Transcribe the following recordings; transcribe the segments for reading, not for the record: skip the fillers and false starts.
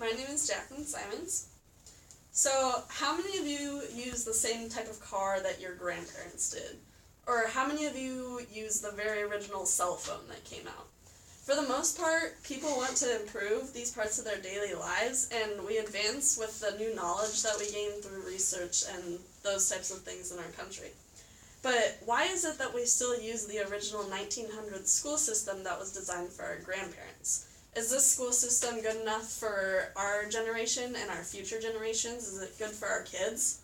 My name is Jacqueline Simons. So, how many of you use the same type of car that your grandparents did? Or how many of you use the very original cell phone that came out? For the most part, people want to improve these parts of their daily lives, and we advance with the new knowledge that we gain through research and those types of things in our country. But why is it that we still use the original 1900s school system that was designed for our grandparents? Is this school system good enough for our generation and our future generations? Is it good for our kids?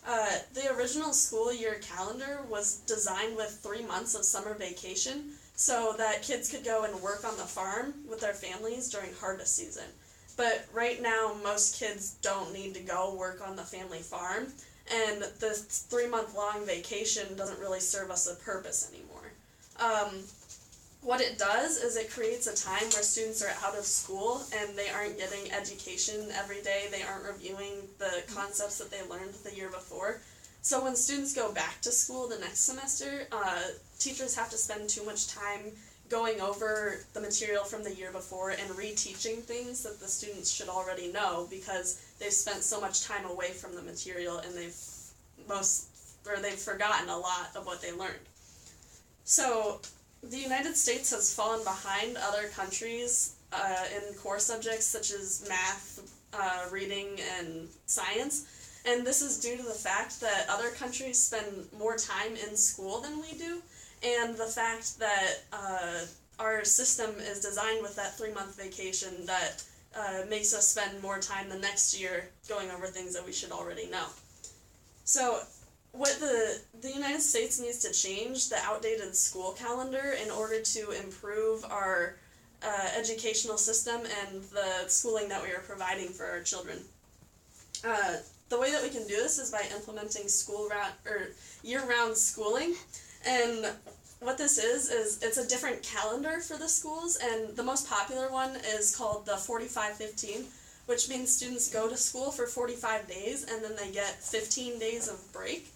The original school year calendar was designed with 3 months of summer vacation so that kids could go and work on the farm with their families during harvest season. But right now, most kids don't need to go work on the family farm, and the 3-month long vacation doesn't really serve us a purpose anymore. What it does is it creates a time where students are out of school and they aren't getting education every day, they aren't reviewing the concepts that they learned the year before. So when students go back to school the next semester, teachers have to spend too much time going over the material from the year before and reteaching things that the students should already know because they've spent so much time away from the material and they've forgotten a lot of what they learned. So the United States has fallen behind other countries in core subjects such as math, reading, and science, and this is due to the fact that other countries spend more time in school than we do, and the fact that our system is designed with that 3-month vacation that makes us spend more time the next year going over things that we should already know. So what the United States needs to change the outdated school calendar in order to improve our educational system and the schooling that we are providing for our children. The way that we can do this is by implementing year-round schooling, and what this is it's a different calendar for the schools, and the most popular one is called the 45-15, which means students go to school for 45 days and then they get 15 days of break.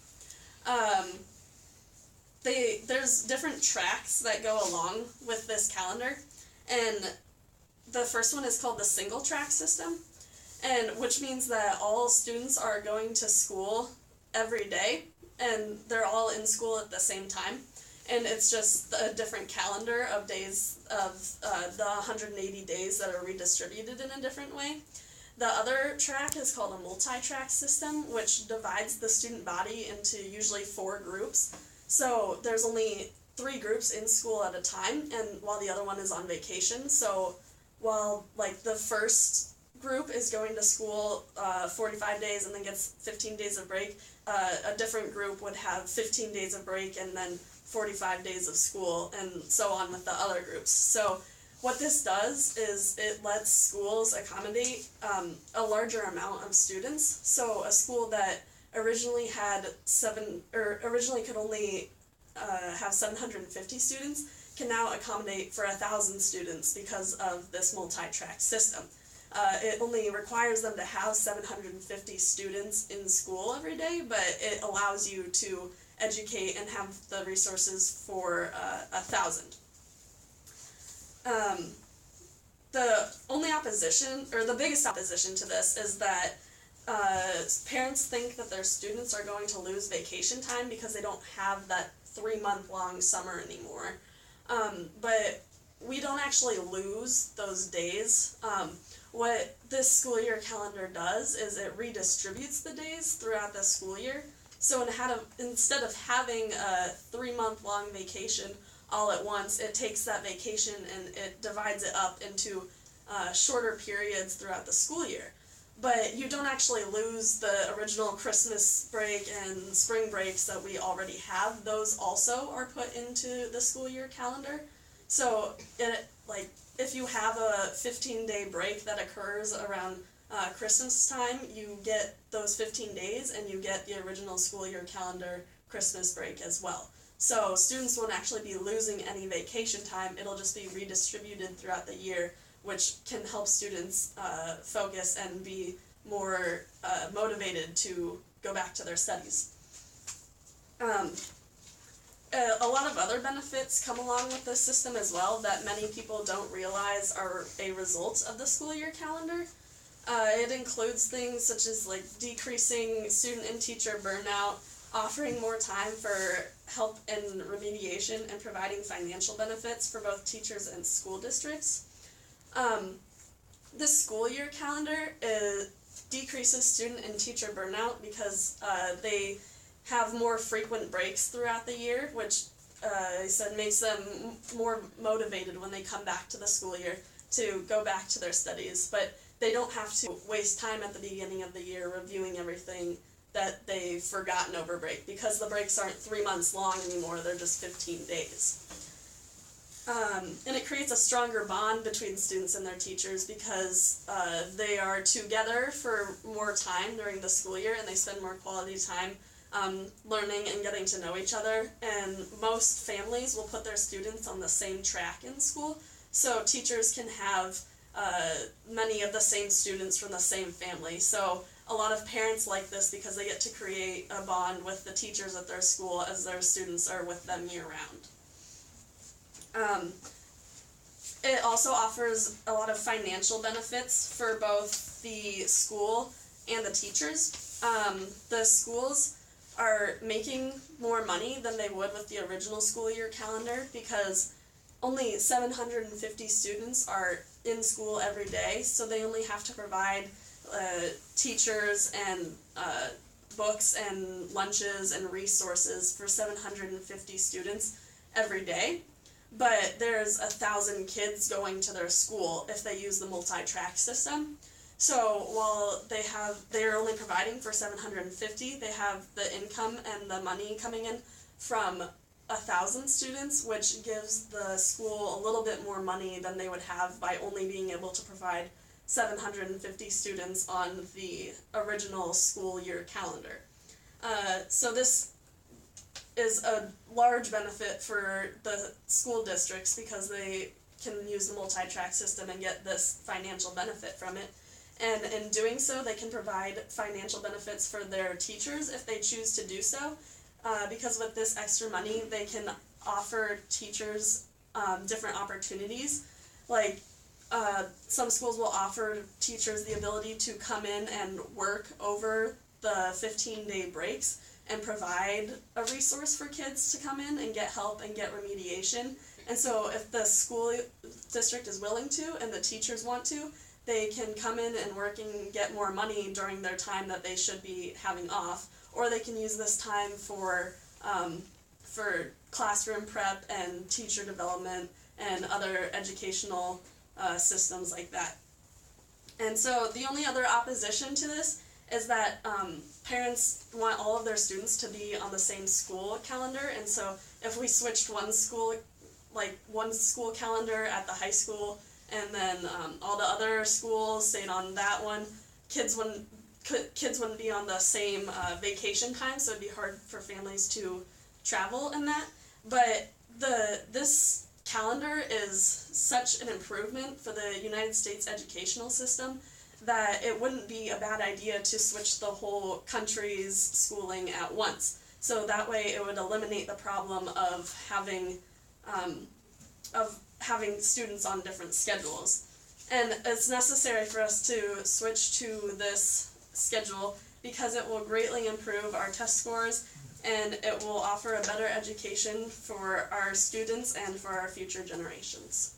There's different tracks that go along with this calendar, and the first one is called the single track system, and which means that all students are going to school every day, and they're all in school at the same time, and it's just a different calendar of days of the 180 days that are redistributed in a different way. The other track is called a multi-track system, which divides the student body into usually 4 groups. So there's only 3 groups in school at a time, and while the other one is on vacation. So while the first group is going to school 45 days and then gets 15 days of break, a different group would have 15 days of break and then 45 days of school, and so on with the other groups. So what this does is it lets schools accommodate a larger amount of students. So a school that originally could only have 750 students can now accommodate for 1,000 students because of this multi-track system. It only requires them to have 750 students in school every day, but it allows you to educate and have the resources for 1,000. The only opposition, or the biggest opposition to this, is that parents think that their students are going to lose vacation time because they don't have that 3-month-long summer anymore. But we don't actually lose those days. What this school year calendar does is it redistributes the days throughout the school year. So instead of having a 3-month-long vacation all at once, it takes that vacation and it divides it up into shorter periods throughout the school year. But you don't actually lose the original Christmas break and spring breaks that we already have. Those also are put into the school year calendar. So if you have a 15-day break that occurs around Christmas time, you get those 15 days and you get the original school year calendar Christmas break as well. So students won't actually be losing any vacation time, it'll just be redistributed throughout the year, which can help students focus and be more motivated to go back to their studies. A lot of other benefits come along with this system as well that many people don't realize are a result of the school year calendar. It includes things such as like decreasing student and teacher burnout, offering more time for help and remediation, and providing financial benefits for both teachers and school districts. This school year calendar decreases student and teacher burnout because they have more frequent breaks throughout the year, which they said makes them more motivated when they come back to the school year to go back to their studies. But they don't have to waste time at the beginning of the year reviewing everything that they've forgotten over break, because the breaks aren't 3 months long anymore, they're just 15 days. And it creates a stronger bond between students and their teachers because they are together for more time during the school year, and they spend more quality time learning and getting to know each other. And most families will put their students on the same track in school, so teachers can have many of the same students from the same family. So a lot of parents like this because they get to create a bond with the teachers at their school as their students are with them year-round. It also offers a lot of financial benefits for both the school and the teachers. The schools are making more money than they would with the original school year calendar because only 750 students are in school every day, so they only have to provide teachers and books and lunches and resources for 750 students every day. But there's 1,000 kids going to their school if they use the multi-track system. So while they're only providing for 750, they have the income and the money coming in from 1,000 students, which gives the school a little bit more money than they would have by only being able to provide 750 students on the original school year calendar. So this is a large benefit for the school districts because they can use the multi-track system and get this financial benefit from it. And in doing so, they can provide financial benefits for their teachers if they choose to do so. Because with this extra money, they can offer teachers different opportunities. Like some schools will offer teachers the ability to come in and work over the 15-day breaks and provide a resource for kids to come in and get help and get remediation. And so if the school district is willing to and the teachers want to, they can come in and work and get more money during their time that they should be having off, or they can use this time for classroom prep and teacher development and other educational systems like that. And so the only other opposition to this is that parents want all of their students to be on the same school calendar, and so if we switched one school calendar at the high school and then all the other schools stayed on that one, kids wouldn't be on the same vacation time, so it'd be hard for families to travel in that. But this calendar is such an improvement for the United States educational system that it wouldn't be a bad idea to switch the whole country's schooling at once. So that way it would eliminate the problem of having students on different schedules. And it's necessary for us to switch to this schedule because it will greatly improve our test scores and it will offer a better education for our students and for our future generations.